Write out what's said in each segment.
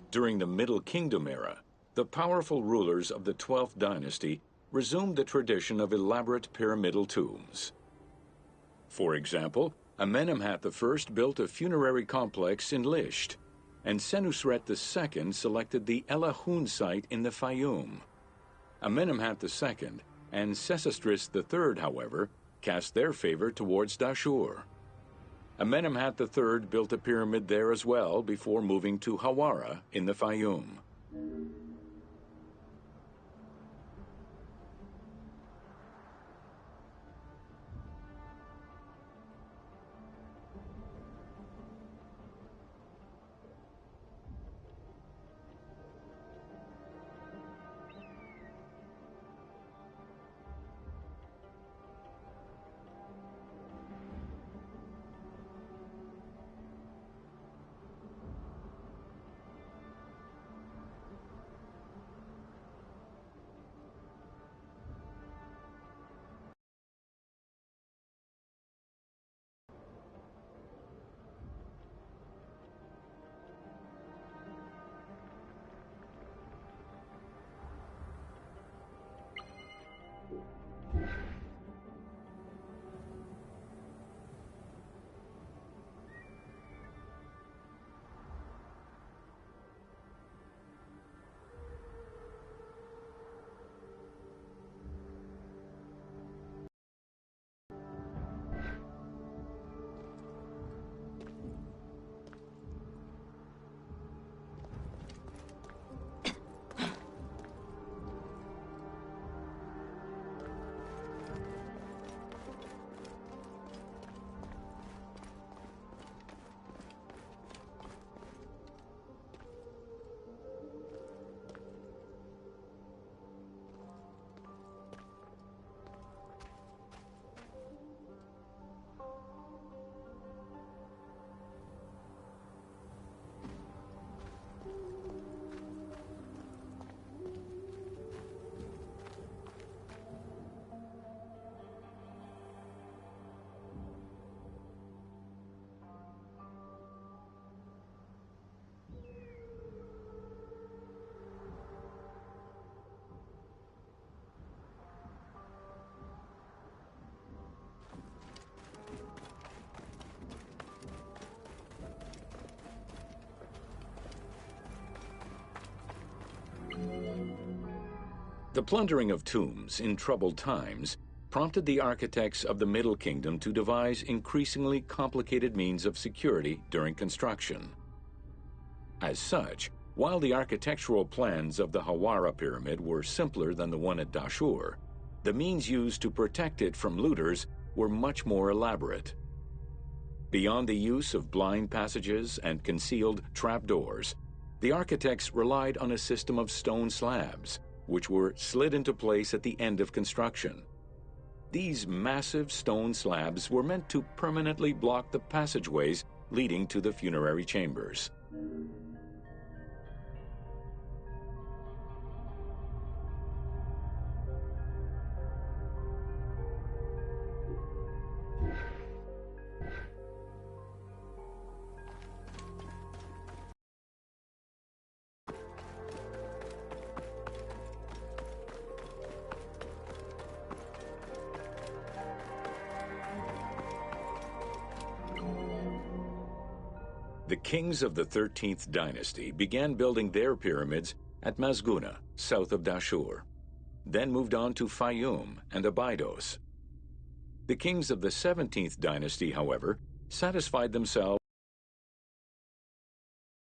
During the Middle Kingdom era, the powerful rulers of the 12th dynasty resumed the tradition of elaborate pyramidal tombs. For example, Amenemhat I built a funerary complex in Lisht, and Senusret II selected the Elahun site in the Fayoum. Amenemhat II and Sesostris III, however, cast their favor towards Dashur. Amenemhat III built a pyramid there as well before moving to Hawara in the Fayoum. The plundering of tombs in troubled times prompted the architects of the Middle Kingdom to devise increasingly complicated means of security during construction. As such, while the architectural plans of the Hawara pyramid were simpler than the one at Dashur, the means used to protect it from looters were much more elaborate. Beyond the use of blind passages and concealed trapdoors, the architects relied on a system of stone slabs, which were slid into place at the end of construction. These massive stone slabs were meant to permanently block the passageways leading to the funerary chambers. The kings of the 13th dynasty began building their pyramids at Mazguna, south of Dashur, then moved on to Fayoum and Abydos. The kings of the 17th dynasty, however, satisfied themselves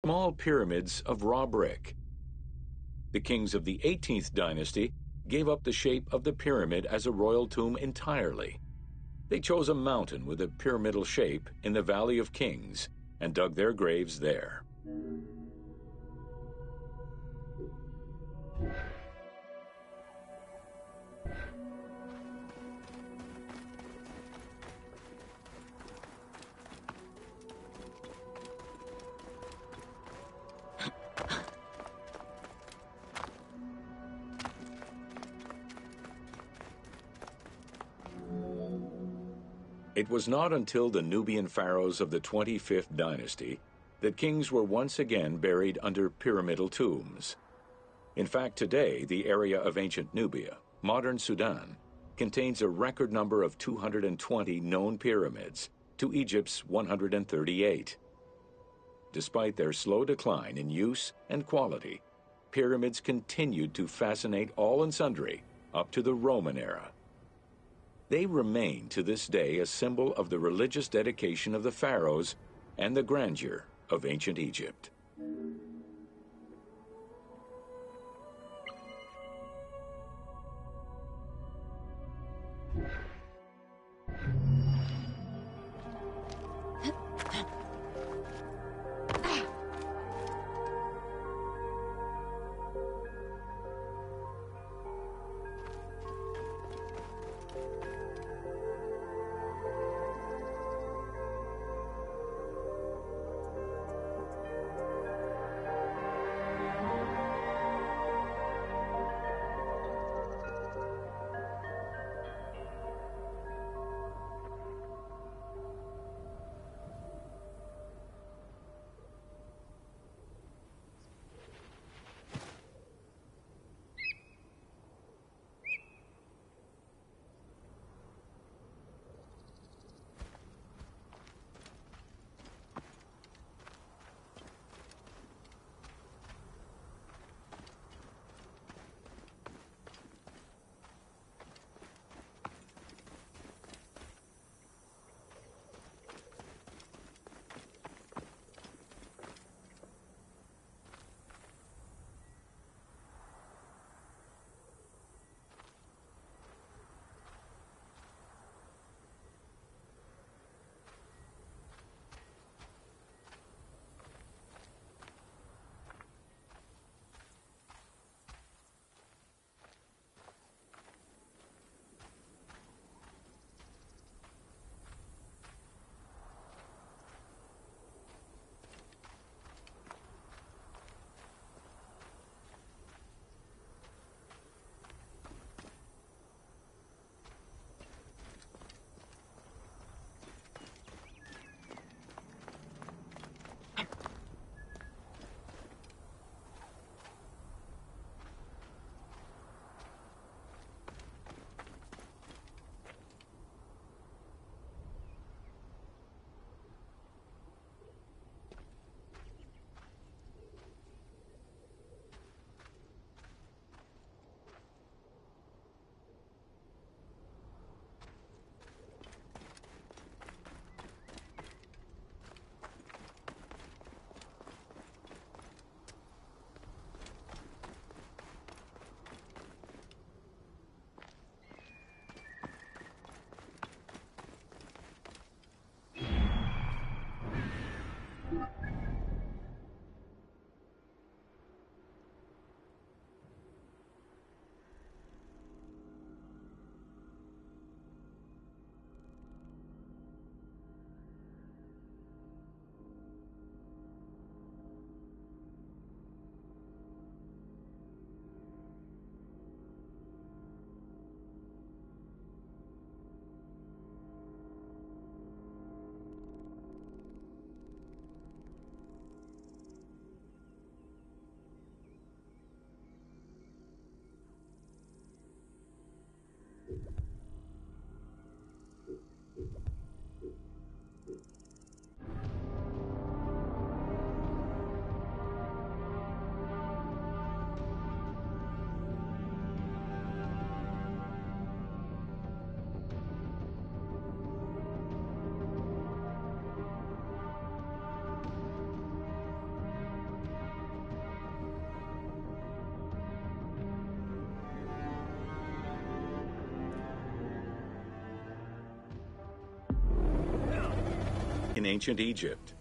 with small pyramids of raw brick. The kings of the 18th dynasty gave up the shape of the pyramid as a royal tomb entirely. They chose a mountain with a pyramidal shape in the Valley of Kings and dug their graves there. It was not until the Nubian pharaohs of the 25th dynasty that kings were once again buried under pyramidal tombs. In fact, today, the area of ancient Nubia, modern Sudan, contains a record number of 220 known pyramids to Egypt's 138. Despite their slow decline in use and quality, pyramids continued to fascinate all and sundry up to the Roman era. They remain to this day a symbol of the religious dedication of the pharaohs and the grandeur of ancient Egypt. In ancient Egypt,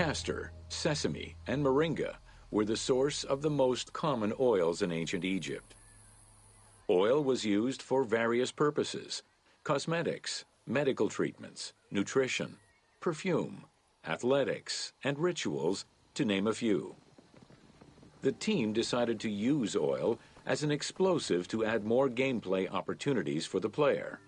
Castor, sesame, and moringa were the source of the most common oils in ancient Egypt. Oil was used for various purposes: cosmetics, medical treatments, nutrition, perfume, athletics, and rituals, to name a few. The team decided to use oil as an explosive to add more gameplay opportunities for the player.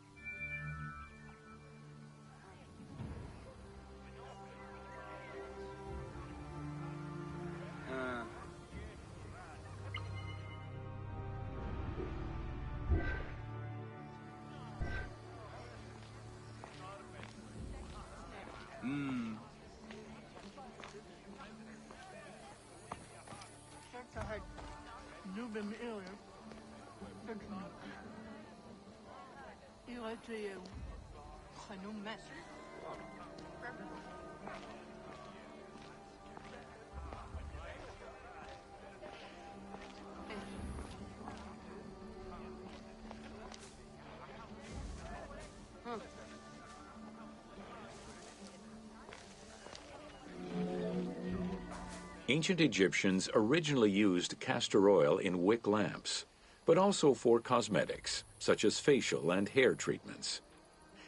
Ancient Egyptians originally used castor oil in wick lamps, but also for cosmetics, such as facial and hair treatments.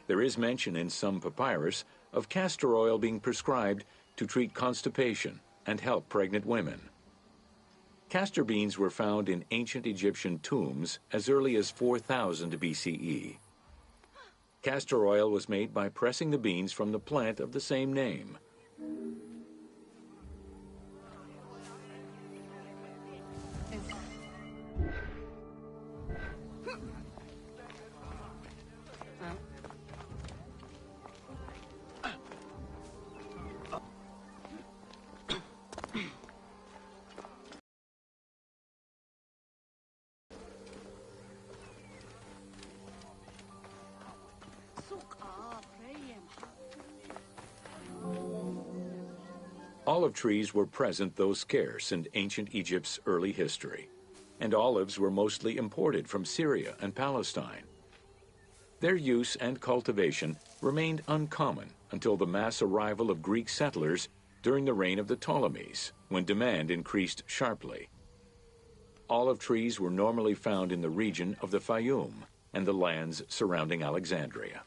There is mention in some papyrus of castor oil being prescribed to treat constipation and help pregnant women. Castor beans were found in ancient Egyptian tombs as early as 4000 BCE. Castor oil was made by pressing the beans from the plant of the same name. Olive trees were present, though scarce, in ancient Egypt's early history, and olives were mostly imported from Syria and Palestine. Their use and cultivation remained uncommon until the mass arrival of Greek settlers during the reign of the Ptolemies, when demand increased sharply. Olive trees were normally found in the region of the Fayum and the lands surrounding Alexandria.